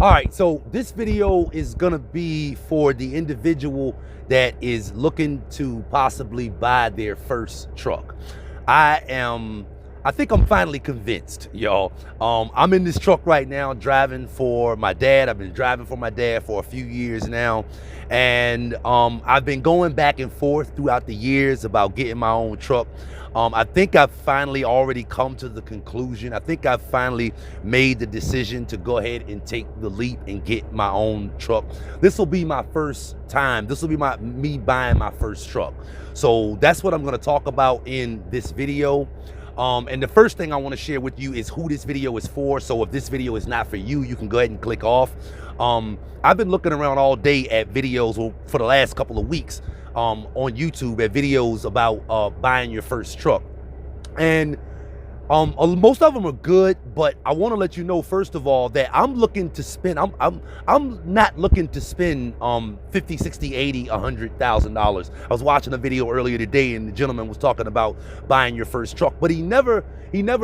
All right, so this video is gonna be for the individual that is looking to possibly buy their first truck. I think I'm finally convinced, y'all. I'm in this truck right now driving for my dad. I've been driving for my dad for a few years now. And I've been going back and forth throughout the years about getting my own truck. I think I've finally already come to the conclusion. I think I've finally made the decision to go ahead and take the leap and get my own truck. This will be my first time. This will be me buying my first truck. So that's what I'm going to talk about in this video. And the first thing I want to share with you is who this video is for. So if this video is not for you, you can go ahead and click off. I've been looking around all day at videos for the last couple of weeks on YouTube at videos about buying your first truck. And most of them are good, but I want to let you know first of all that I'm looking to spend. I'm not looking to spend 50, 60, 80, $100,000. I was watching a video earlier today, and the gentleman was talking about buying your first truck, but he never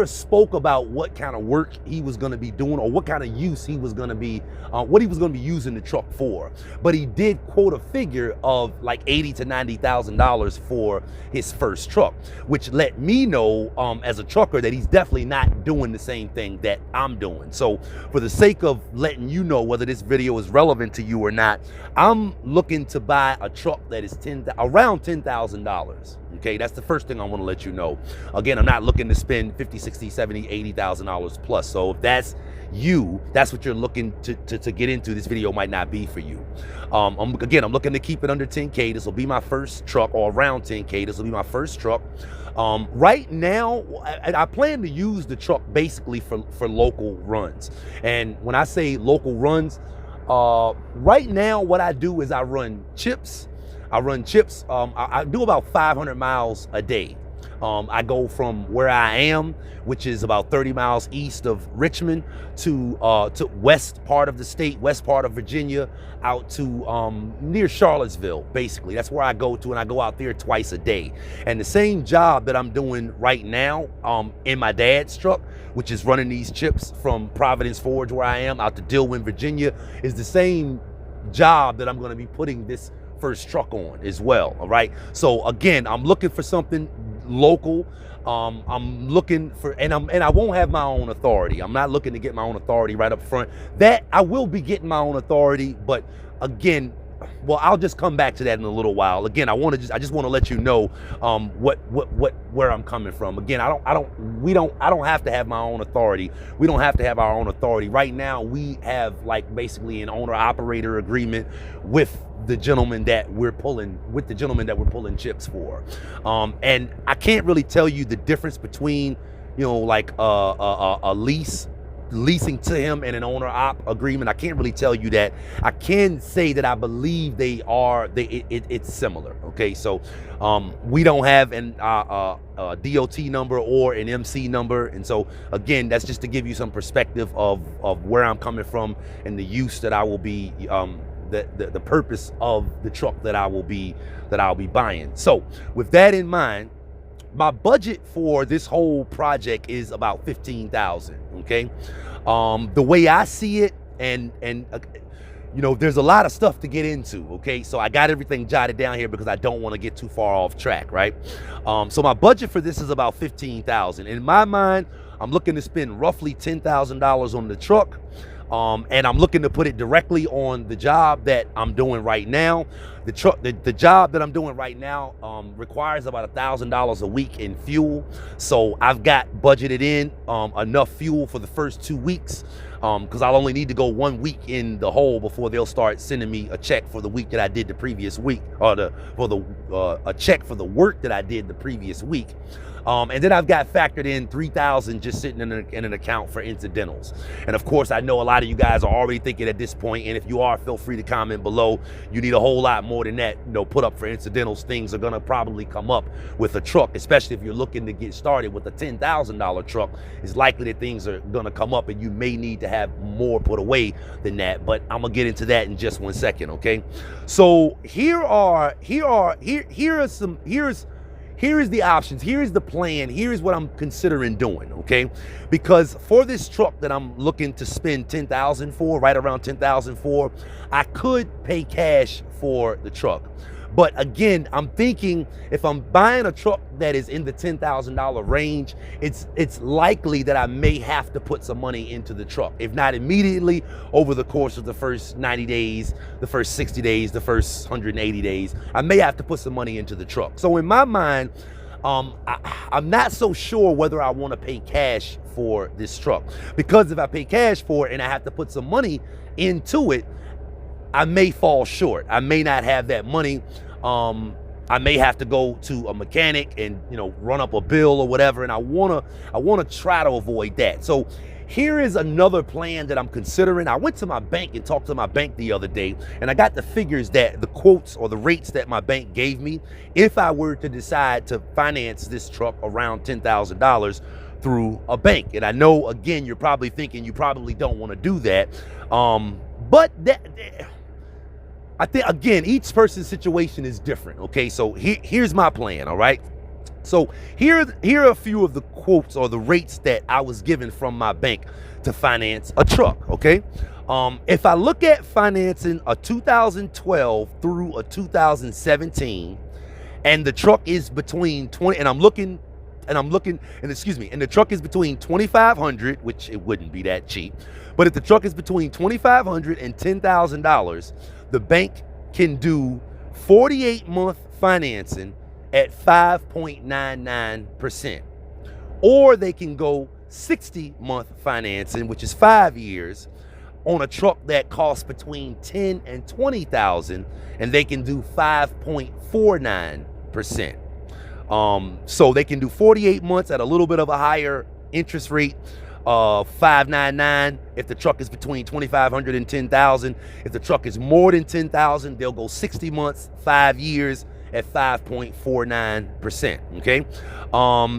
spoke about what kind of work he was going to be doing or what kind of use he was going to be, what he was going to be using the truck for. But he did quote a figure of like $80,000 to $90,000 for his first truck, which let me know as a trucker that he's definitely not doing the same thing that I'm doing. So for the sake of letting you know whether this video is relevant to you or not, I'm looking to buy a truck that is around $10,000. Okay, that's the first thing I want to let you know. Again, I'm not looking to spend $50,000, $60,000, $70,000, $80,000 plus. So if that's you, that's what you're looking to get into, this video might not be for you. I'm looking to keep it under 10K. This will be my first truck, or around 10K. This will be my first truck. Right now, I plan to use the truck basically for local runs. And when I say local runs, right now what I do is I run chips. I do about 500 miles a day. I go from where I am, which is about 30 miles east of Richmond, to west part of the state, west part of Virginia, out to near Charlottesville, basically. That's where I go to, and I go out there twice a day. And the same job that I'm doing right now in my dad's truck, which is running these chips from Providence Forge, where I am, out to Dillwyn, Virginia, is the same job that I'm going to be putting this first truck on as well. All right, so again, I'm looking for something local. I'm looking for, and I won't have my own authority. I'm not looking to get my own authority right up front. That I will be getting my own authority, but again, well, I'll just come back to that in a little while. Again, I just want to let you know where I'm coming from. Again, I don't have to have my own authority. We don't have to have our own authority. Right now, we have like basically an owner-operator agreement with the gentleman that we're pulling chips for. And I can't really tell you the difference between, you know, like a leasing to him and an owner-op agreement. I can't really tell you that. I can say that I believe it's similar. Okay, so we don't have an DOT number or an MC number, and so again, that's just to give you some perspective of where I'm coming from and the use that I will be the purpose of the truck that I'll be buying. So with that in mind, my budget for this whole project is about $15,000. Okay, the way I see it, and you know, there's a lot of stuff to get into. Okay, so I got everything jotted down here because I don't want to get too far off track, right? So my budget for this is about $15,000. In my mind, I'm looking to spend roughly $10,000 on the truck. And I'm looking to put it directly on the job that I'm doing right now. The job that I'm doing right now requires about $1,000 a week in fuel. So I've got budgeted in enough fuel for the first 2 weeks, because I'll only need to go 1 week in the hole before they'll start sending me a check for the week that I did the previous week, or a check for the work that I did the previous week. And then I've got factored in $3,000 just sitting in an account for incidentals. And of course, I know a lot of you guys are already thinking at this point, and if you are, feel free to comment below. You need a whole lot more than that, you know, put up for incidentals. Things are gonna probably come up with a truck, especially if you're looking to get started with a $10,000 truck. It's likely that things are gonna come up and you may need to have more put away than that, but I'm gonna get into that in just 1 second, okay? So here's here is the options. Here is the plan. Here is what I'm considering doing, okay? Because for this truck that I'm looking to spend $10,000 for, right around $10,000 for, I could pay cash for the truck. But again, I'm thinking if I'm buying a truck that is in the $10,000 range, it's likely that I may have to put some money into the truck. If not immediately, over the course of the first 90 days, the first 60 days, the first 180 days, I may have to put some money into the truck. So in my mind, I'm not so sure whether I want to pay cash for this truck, because if I pay cash for it and I have to put some money into it, I may fall short. I may not have that money. I may have to go to a mechanic and, you know, run up a bill or whatever. And I wanna try to avoid that. So here is another plan that I'm considering. I went to my bank and talked to my bank the other day, and I got the figures, that the quotes or the rates that my bank gave me if I were to decide to finance this truck around $10,000 through a bank. And I know, again, you're probably thinking you probably don't want to do that. But I think, again, each person's situation is different, okay? So here's my plan, all right? So here are a few of the quotes or the rates that I was given from my bank to finance a truck, okay? If I look at financing a 2012 through a 2017, and the truck is between 20, and the truck is between $2,500, which it wouldn't be that cheap, but if the truck is between $2,500 and $10,000, the bank can do 48-month financing at 5.99%. Or they can go 60-month financing, which is 5 years, on a truck that costs between $10,000 and $20,000, and they can do 5.49%. So they can do 48 months at a little bit of a higher interest rate, 5.99 if the truck is between $2,500 and $10,000. If the truck is more than $10,000, they'll go 60 months, 5 years at 5.49%. Okay,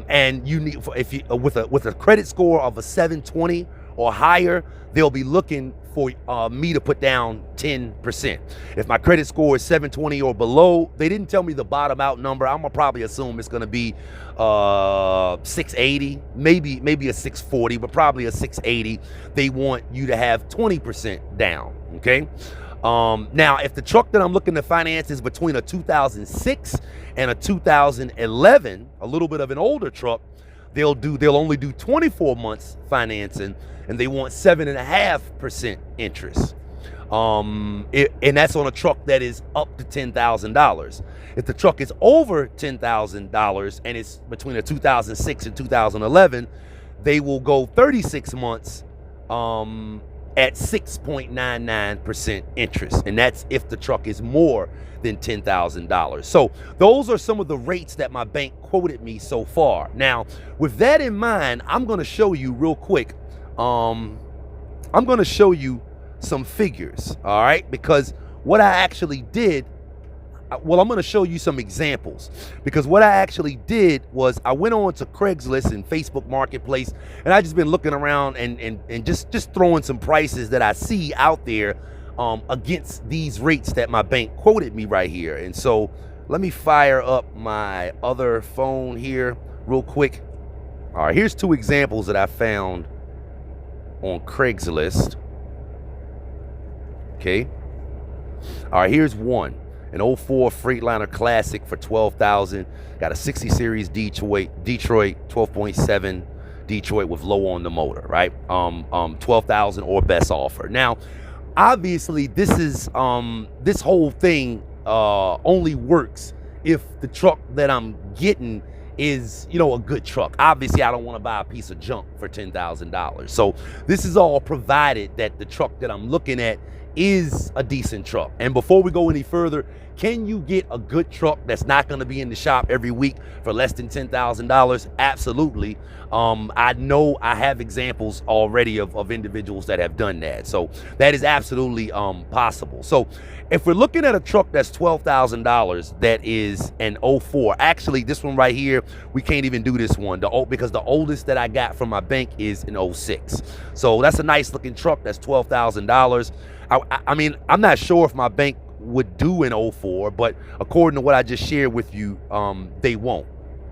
and you need, if you with a credit score of a 720 or higher, they'll be looking for me to put down 10%. If my credit score is 720 or below, they didn't tell me the bottom out number. I'm gonna probably assume it's gonna be 680, maybe a 640, but probably a 680. They want you to have 20% down. Okay. Now, if the truck that I'm looking to finance is between a 2006 and a 2011, a little bit of an older truck, they'll only do 24 months financing, and they want 7.5% interest. And that's on a truck that is up to $10,000. If the truck is over $10,000 and it's between a 2006 and 2011, they will go 36 months at 6.99% interest. And that's if the truck is more than $10,000. So those are some of the rates that my bank quoted me so far. Now, with that in mind, I'm going to show you real quick. I'm going to show you some figures, all right? Because what I actually did, well, I'm going to show you some examples, because what I actually did was I went on to Craigslist and Facebook Marketplace, and I just been looking around and just throwing some prices that I see out there against these rates that my bank quoted me right here. And so let me fire up my other phone here real quick. All right, here's two examples that I found on Craigslist. Okay. All right, here's one. An 04 Freightliner Classic for $12,000. Got a 60 series Detroit 12.7 Detroit with low on the motor, right? $12,000 or best offer. Now, obviously, this is this whole thing only works if the truck that I'm getting is, you know, a good truck. Obviously, I don't want to buy a piece of junk for $10,000. So this is all provided that the truck that I'm looking at is a decent truck. And before we go any further, can you get a good truck that's not going to be in the shop every week for less than $10,000? Absolutely. I know I have examples already of individuals that have done that. So that is absolutely possible. So if we're looking at a truck that's $12,000 that is an 04, actually this one right here, we can't even do this one because the oldest that I got from my bank is an 06. So that's a nice looking truck. That's $12,000. I mean, I'm not sure if my bank would do an 04, but according to what I just shared with you, they won't.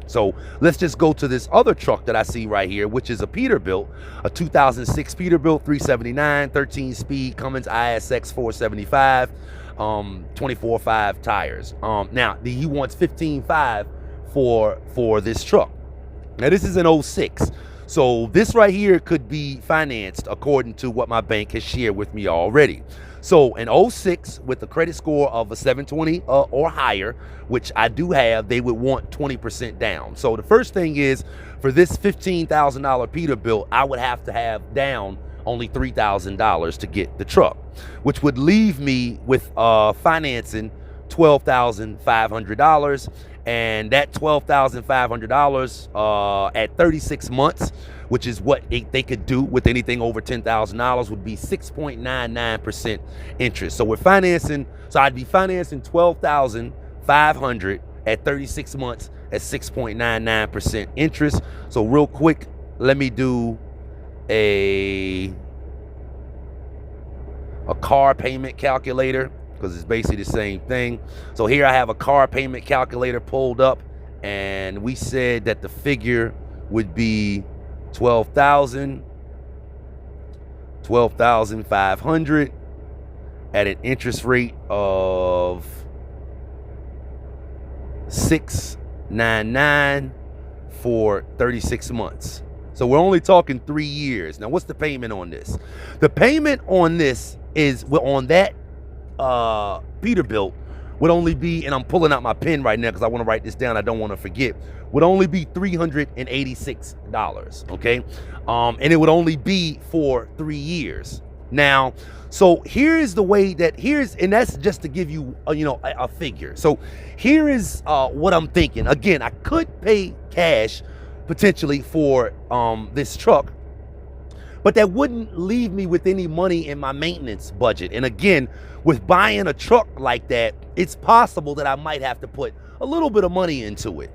So let's just go to this other truck that I see right here, which is a Peterbilt, a 2006 Peterbilt 379, 13-speed Cummins ISX 475, 24.5 tires. Now, he wants 15.5 for this truck. Now, this is an 06. So this right here could be financed according to what my bank has shared with me already. So an 06 with a credit score of a 720 or higher, which I do have, they would want 20% down. So the first thing is, for this $15,000 Peterbilt, I would have to have down only $3,000 to get the truck, which would leave me with financing $12,500. And that $12,500 at 36 months, which is what they could do with anything over $10,000, would be 6.99% interest. So we're financing, so I'd be financing $12,500 at 36 months at 6.99% interest. So real quick, let me do a car payment calculator, because it's basically the same thing. So here I have a car payment calculator pulled up, and we said that the figure would be $12,500 at an interest rate of 6.99 for 36 months. So we're only talking 3 years. Now, what's the payment on this? The payment on this is, on that Peterbilt, would only be, and I'm pulling out my pen right now because I want to write this down, I don't want to forget, would only be $386, okay? And it would only be for 3 years. Now, so here's the way that, and that's just to give you a figure. So here is what I'm thinking. Again, I could pay cash potentially for this truck, but that wouldn't leave me with any money in my maintenance budget. And again, with buying a truck like that, it's possible that I might have to put a little bit of money into it.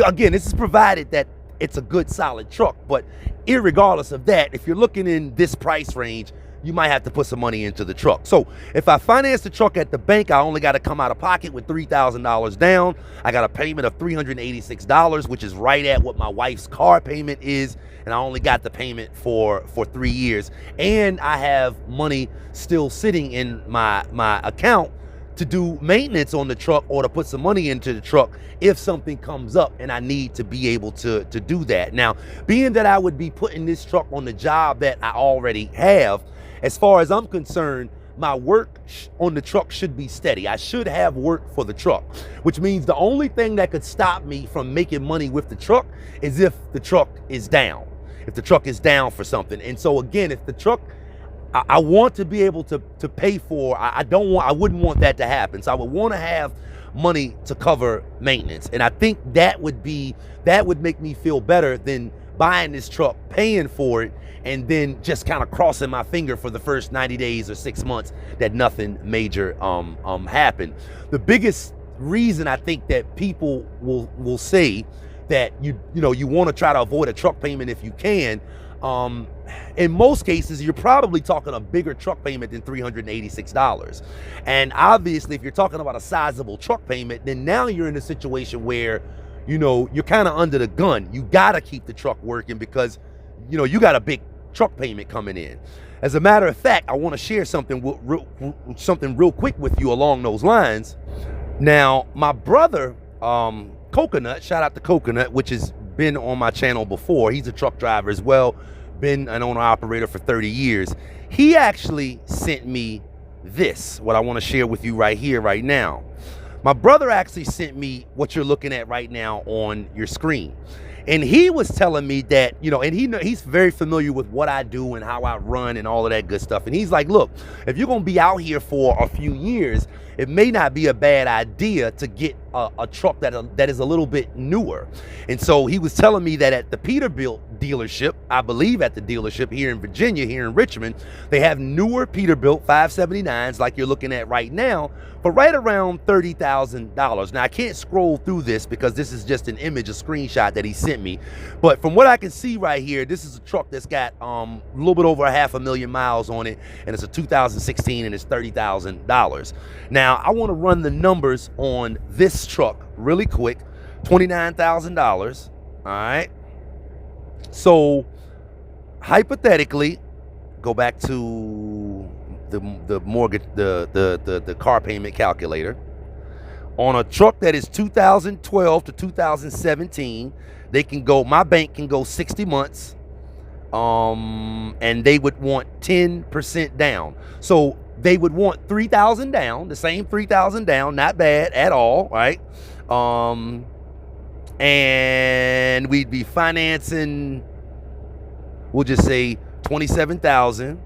Again, this is provided that it's a good solid truck, but irregardless of that, if you're looking in this price range, you might have to put some money into the truck. So if I finance the truck at the bank, I only got to come out of pocket with $3,000 down. I got a payment of $386, which is right at what my wife's car payment is, and I only got the payment for 3 years. And I have money still sitting in my account to do maintenance on the truck, or to put some money into the truck if something comes up and I need to be able to do that. Now, being that I would be putting this truck on the job that I already have, as far as I'm concerned, my work on the truck should be steady. I should have work for the truck, which means the only thing that could stop me from making money with the truck is if the truck is down. If the truck is down for something. And so again, if the truck, I want to be able to pay for, I wouldn't want that to happen. So I would want to have money to cover maintenance. And I think that would make me feel better than buying this truck, paying for it, and then just kind of crossing my finger for the first 90 days or 6 months that nothing major happened. The biggest reason I think that people will say that you want to try to avoid a truck payment if you can, in most cases, you're probably talking a bigger truck payment than $386. And obviously, if you're talking about a sizable truck payment, then now you're in a situation where, you're kind of under the gun. You got to keep the truck working because, you got a big truck payment coming in. As a matter of fact, I want to share something real quick with you along those lines. Now, my brother, Coconut, shout out to Coconut, which has been on my channel before. He's a truck driver as well, been an owner-operator for 30 years. He actually sent me this, what I want to share with you right here, right now. My brother actually sent me what you're looking at right now on your screen. And he was telling me that, and he's very familiar with what I do and how I run and all of that good stuff. And he's like, look, if you're going to be out here for a few years, it may not be a bad idea to get a truck that is a little bit newer. And so he was telling me that at the Peterbilt dealership, I believe at the dealership here in Virginia, here in Richmond, they have newer Peterbilt 579s like you're looking at right now for right around $30,000. Now, I can't scroll through this because this is just an image, a screenshot that he sent me. But from what I can see right here, this is a truck that's got a little bit over 500,000 miles on it, and it's a 2016 and it's $30,000. Now, I want to run the numbers on this truck really quick $29,000. All right. So hypothetically, go back to the mortgage, the car payment calculator. On a truck that is 2012 to 2017, they can go, my bank can go 60 months, and they would want 10% down. So they would want 3,000 down, the same 3,000 down, not bad at all, right? And we'd be financing, we'll just say 27,000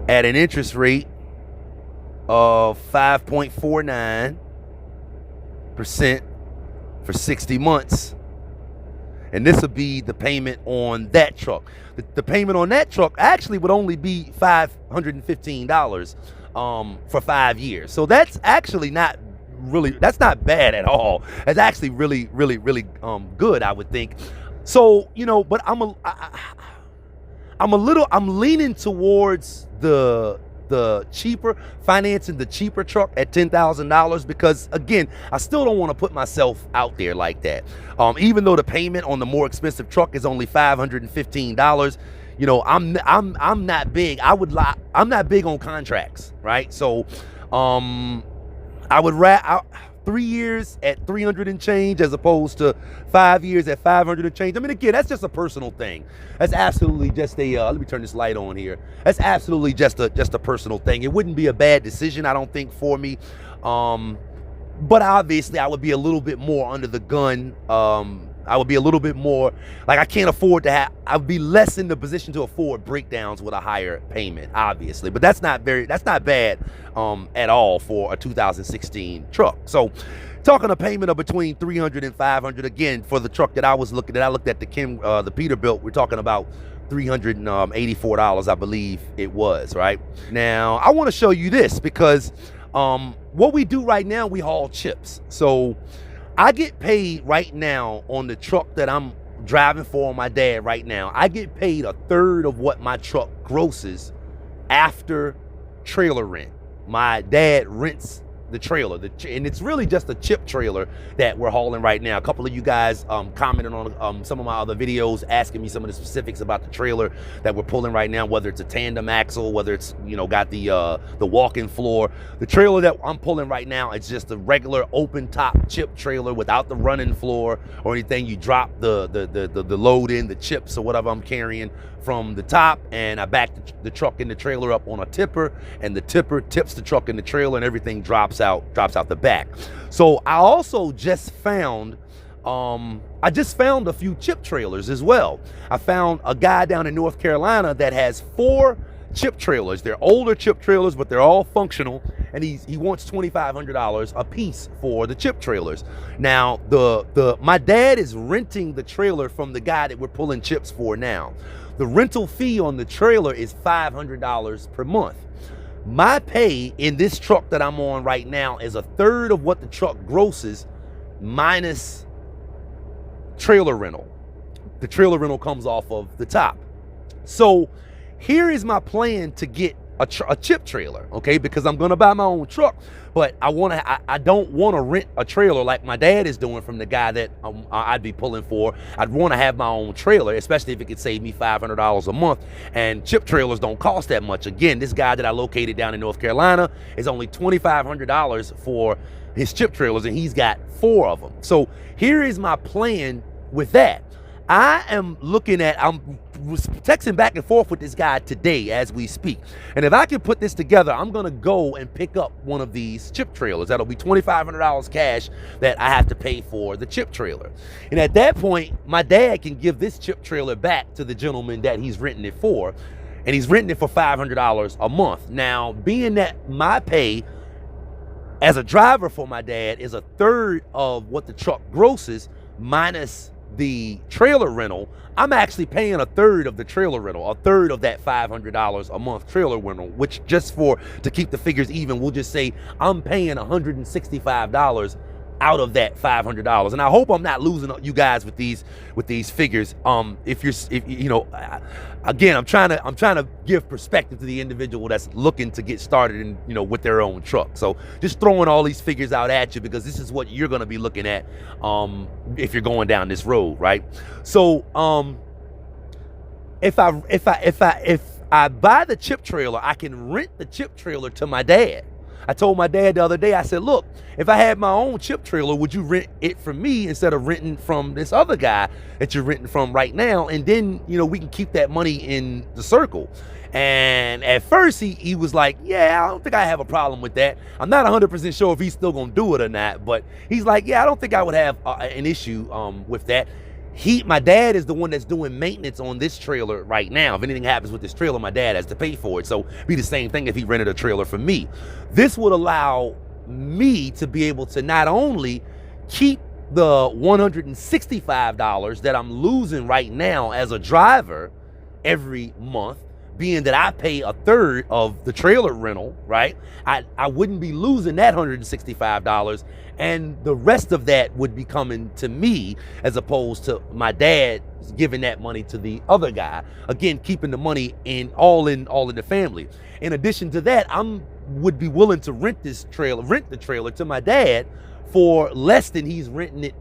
at an interest rate of 5.49% for 60 months. And this would be the payment on that truck. The payment on that truck actually would only be $515 for 5 years. So that's actually not really, that's not bad at all. That's actually really, really, really good, I would think. So, you know, but I'm leaning towards the cheaper, financing the cheaper truck at $10,000, because again, I still don't want to put myself out there like that. Even though the payment on the more expensive truck is only $515, you know, I'm not big. I'm not big on contracts, right? So, I would 3 years at 300 and change as opposed to 5 years at 500 and change. I mean, again, that's just a personal thing. That's absolutely just a, let me turn this light on here. That's absolutely just a personal thing. It wouldn't be a bad decision, I don't think, for me. But obviously I would be a little bit more under the gun. I would be a little bit more, like, I can't afford to have, I would be less in the position to afford breakdowns with a higher payment, obviously. But that's not bad at all for a 2016 truck. So talking a payment of between $300 and $500, again, for the truck that I was looking at, I looked at the Peterbilt, we're talking about $384, I believe it was, right? Now, I want to show you this because what we do right now, we haul chips. So I get paid right now on the truck that I'm driving for my dad right now. I get paid a third of what my truck grosses after trailer rent. My dad rents the trailer, and it's really just a chip trailer that we're hauling right now. A couple of you guys commented on some of my other videos, asking me some of the specifics about the trailer that we're pulling right now, whether it's a tandem axle, whether it's, you know, got the walk-in floor. The trailer that I'm pulling right now, it's just a regular open top chip trailer without the running floor or anything. You drop the load in, the chips or whatever I'm carrying from the top, and I back the truck and the trailer up on a tipper, and the tipper tips the truck and the trailer, and everything drops out the back. So I also just found a few chip trailers as well. I found a guy down in North Carolina that has 4 chip trailers. They're older chip trailers, but they're all functional, and he wants $2,500 a piece for the chip trailers. Now, my dad is renting the trailer from the guy that we're pulling chips for now. The rental fee on the trailer is $500 per month. My pay in this truck that I'm on right now is a third of what the truck grosses minus trailer rental. The trailer rental comes off of the top. So here is my plan to get a chip trailer, okay? Because I'm gonna buy my own truck, but I don't want to rent a trailer like my dad is doing from the guy that I'd be pulling for. I'd want to have my own trailer, especially if it could save me $500 a month. And chip trailers don't cost that much. Again, this guy that I located down in North Carolina is only $2,500 for his chip trailers, and he's got 4 of them. So here is my plan with that. I'm texting back and forth with this guy today as we speak. And if I can put this together, I'm going to go and pick up one of these chip trailers. That'll be $2,500 cash that I have to pay for the chip trailer. And at that point, my dad can give this chip trailer back to the gentleman that he's renting it for. And he's renting it for $500 a month. Now, being that my pay as a driver for my dad is a third of what the truck grosses minus the trailer rental, I'm actually paying a third of the trailer rental, a third of that $500 a month trailer rental, which, just to keep the figures even, we'll just say I'm paying $165 out of that $500. And I hope I'm not losing you guys with these figures. If you know, again, I'm trying to give perspective to the individual that's looking to get started in, you know, with their own truck. So just throwing all these figures out at you, because this is what you're going to be looking at if you're going down this road, right? So if I buy the chip trailer, I can rent the chip trailer to my dad. I told my dad the other day, I said, look, if I had my own chip trailer, would you rent it from me instead of renting from this other guy that you're renting from right now? And then, you know, we can keep that money in the circle. And at first he was like, yeah, I don't think I have a problem with that. I'm not 100% sure if he's still going to do it or not, but he's like, yeah, I don't think I would have an issue with that. My dad is the one that's doing maintenance on this trailer right now. If anything happens with this trailer, my dad has to pay for it. So it'd be the same thing if he rented a trailer from me. This would allow me to be able to not only keep the $165 that I'm losing right now as a driver every month, being that I pay a third of the trailer rental, right? I wouldn't be losing that $165, and the rest of that would be coming to me as opposed to my dad giving that money to the other guy. Again, keeping the money all in the family. In addition to that, would be willing to rent the trailer to my dad for less than he's renting it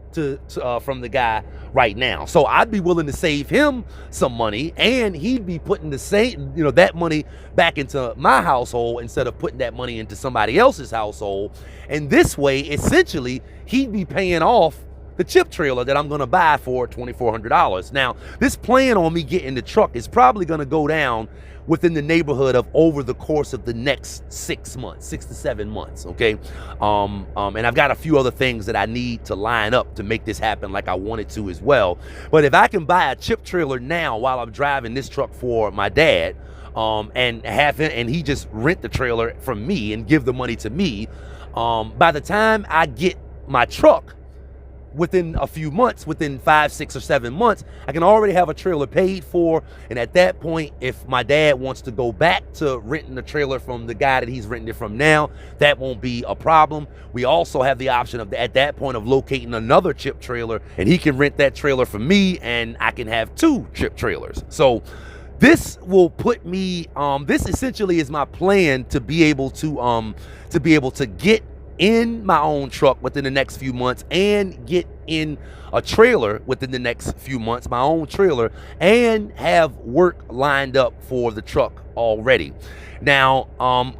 from the guy right now. So I'd be willing to save him some money, and he'd be putting the same, you know, that money back into my household instead of putting that money into somebody else's household. And this way, essentially, he'd be paying off the chip trailer that I'm going to buy for $2,400. Now, this plan on me getting the truck is probably going to go down within the neighborhood of over the course of the next 6 to 7 months, okay? And I've got a few other things that I need to line up to make this happen like I wanted to as well. But if I can buy a chip trailer now while I'm driving this truck for my dad, and he just rent the trailer from me and give the money to me, by the time I get my truck, within a few months, within 5, 6, or 7 months, I can already have a trailer paid for. And at that point, if my dad wants to go back to renting the trailer from the guy that he's renting it from now, that won't be a problem. We also have the option of, at that point, of locating another chip trailer, and he can rent that trailer from me, and I can have 2 chip trailers. So this will put me, this essentially is my plan to be able to get in my own truck within the next few months, and get in a trailer within the next few months, my own trailer, and have work lined up for the truck already. Now,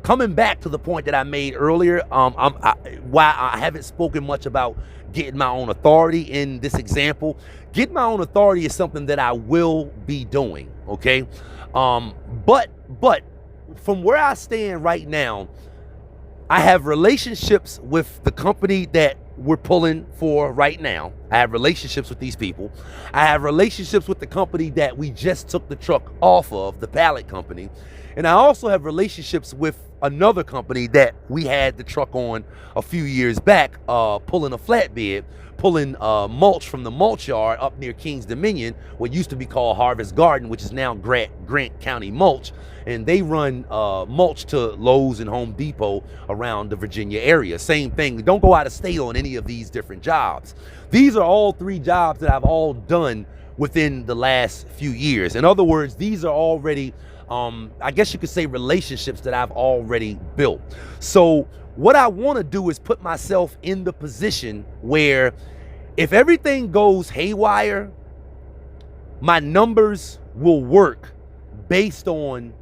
coming back to the point that I made earlier, why I haven't spoken much about getting my own authority in this example. Getting my own authority is something that I will be doing, okay? But from where I stand right now, I have relationships with the company that we're pulling for right now. I have relationships with these people. I have relationships with the company that we just took the truck off of, the pallet company. And I also have relationships with another company that we had the truck on a few years back, pulling a flatbed, pulling mulch from the mulch yard up near Kings Dominion, what used to be called Harvest Garden, which is now Grant County Mulch. And they run mulch to Lowe's and Home Depot around the Virginia area. Same thing. Don't go out of state on any of these different jobs. These are all 3 jobs that I've all done within the last few years. In other words, these are already, I guess you could say, relationships that I've already built. So what I want to do is put myself in the position where if everything goes haywire, my numbers will work based on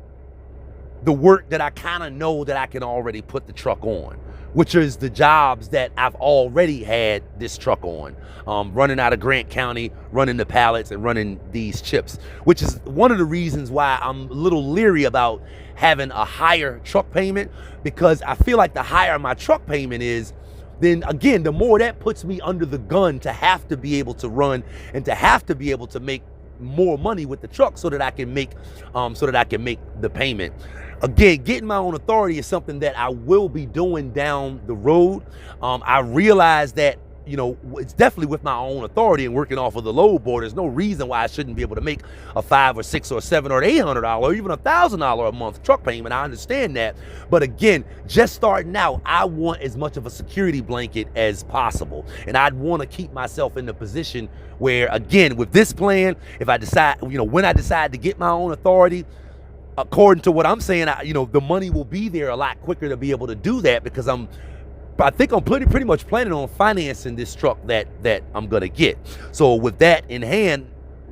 the work that I kind of know that I can already put the truck on, which is the jobs that I've already had this truck on, running out of Grant County, running the pallets and running these chips, which is one of the reasons why I'm a little leery about having a higher truck payment, because I feel like the higher my truck payment is, then again, the more that puts me under the gun to have to be able to run and to have to be able to make more money with the truck so that I can make the payment. Again, getting my own authority is something that I will be doing down the road. I realize that, you know, it's definitely with my own authority and working off of the load board. There's no reason why I shouldn't be able to make a $500 or $600 or $700 or $800 or even $1,000 a month truck payment. I understand that. But again, just starting out, I want as much of a security blanket as possible. And I'd want to keep myself in the position where, again, with this plan, if I decide, you know, when I decide to get my own authority, according to what I'm saying, you know, the money will be there a lot quicker to be able to do that, because I think I'm pretty much planning on financing this truck that I'm gonna get. So with that in hand,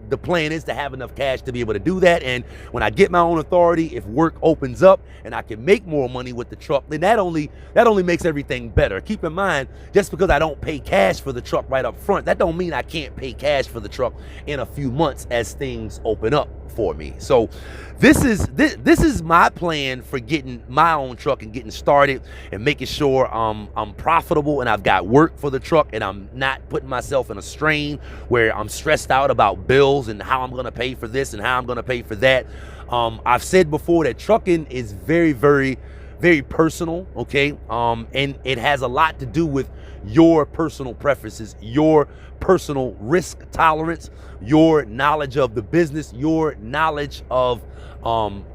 the plan is to have enough cash to be able to do that. And when I get my own authority, if work opens up and I can make more money with the truck, then that only makes everything better. Keep in mind, just because I don't pay cash for the truck right up front, that don't mean I can't pay cash for the truck in a few months as things open up for me. So this is my plan for getting my own truck and getting started and making sure I'm profitable and I've got work for the truck and I'm not putting myself in a strain where I'm stressed out about bills and how I'm going to pay for this and how I'm going to pay for that. I've said before that trucking is very, very, very personal, okay? And it has a lot to do with your personal preferences, your personal risk tolerance, your knowledge of the business, your knowledge of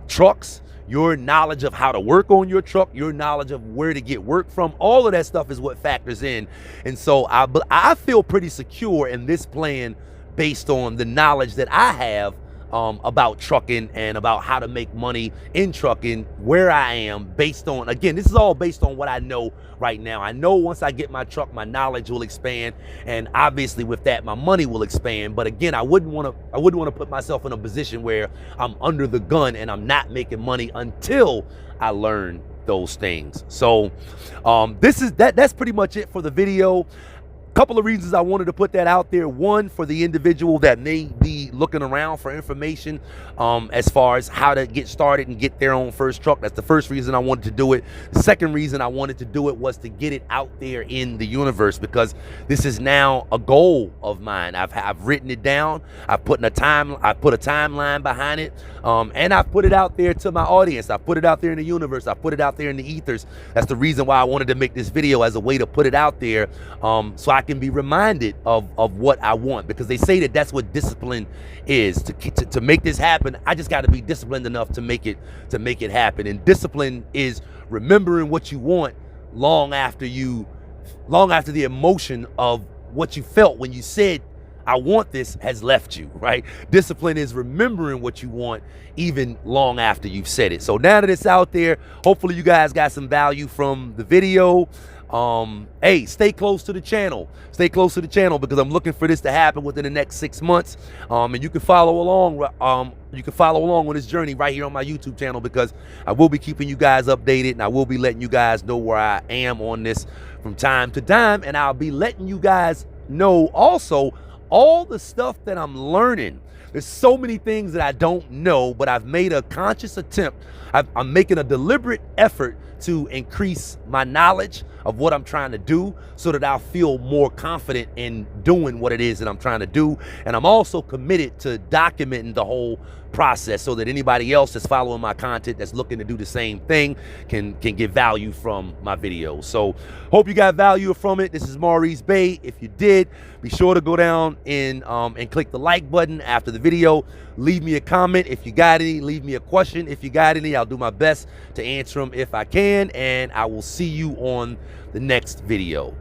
trucks, your knowledge of how to work on your truck, your knowledge of where to get work from. All of that stuff is what factors in. And so I feel pretty secure in this plan based on the knowledge that I have about trucking and about how to make money in trucking, where I am, based on, again, this is all based on what I know right now. I know once I get my truck, my knowledge will expand, and obviously with that, my money will expand. But again, I wouldn't want to put myself in a position where I'm under the gun and I'm not making money until I learn those things. So that's pretty much it for the video. Couple of reasons I wanted to put that out there. One, for the individual that may be looking around for information as far as how to get started and get their own first truck. That's the first reason I wanted to do it. The second reason I wanted to do it was to get it out there in the universe, because this is now a goal of mine. I've written it down. I put a timeline behind it, and I've put it out there to my audience. I put it out there in the universe. I put it out there in the ethers. That's the reason why I wanted to make this video, as a way to put it out there, so I can be reminded of what I want, because they say that that's what discipline is. To make this happen, I just got to be disciplined enough to make it happen. And discipline is remembering what you want long after the emotion of what you felt when you said I want this has left you, right? Discipline is remembering what you want even long after you've said it. So now that it's out there, hopefully you guys got some value from the video. Hey, stay close to the channel. Stay close to the channel, because I'm looking for this to happen within the next 6 months. And you can follow along. You can follow along on this journey right here on my YouTube channel, because I will be keeping you guys updated, and I will be letting you guys know where I am on this from time to time. And I'll be letting you guys know also all the stuff that I'm learning. There's so many things that I don't know, but I've made a conscious attempt. I'm making a deliberate effort to increase my knowledge of what I'm trying to do, so that I'll feel more confident in doing what it is that I'm trying to do. And I'm also committed to documenting the whole process, so that anybody else that's following my content that's looking to do the same thing can get value from my videos. So hope you got value from it. This is Maurice Bay. If you did, be sure to go down and click the like button after the video. Leave me a comment if you got any. Leave me a question if you got any. I'll do my best to answer them if I can, and I will see you on the next video.